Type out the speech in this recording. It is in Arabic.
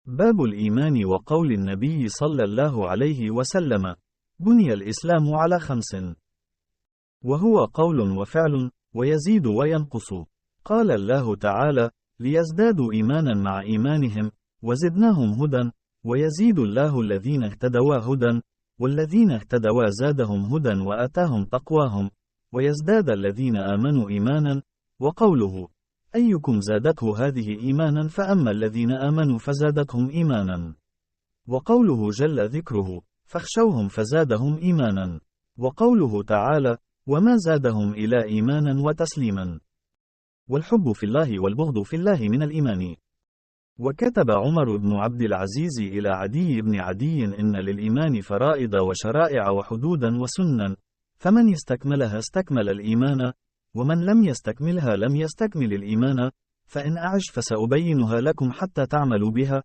باب الإيمان وقول النبي صلى الله عليه وسلم: بني الإسلام على 5، وهو قول وفعل، ويزيد وينقص. قال الله تعالى: ليزدادوا إيمانا مع إيمانهم، وزدناهم هدى، ويزيد الله الذين اهتدوا هدى، والذين اهتدوا زادهم هدى وآتاهم تقواهم، ويزداد الذين آمنوا إيمانا. وقوله: أيكم زادته هذه إيمانا فأما الذين آمنوا فزادتهم إيمانا. وقوله جل ذكره: فاخشوهم فزادهم إيمانا. وقوله تعالى: وما زادهم إلى إيمانا وتسليما. والحب في الله والبغض في الله من الإيمان. وكتب عمر بن عبد العزيز إلى عدي بن عدي: إن للإيمان فرائض وشرائع وحدودا وسنن، فمن يستكملها استكمل الإيمان، ومن لم يستكملها لم يستكمل الإيمان، فإن أعش فسأبينها لكم حتى تعملوا بها،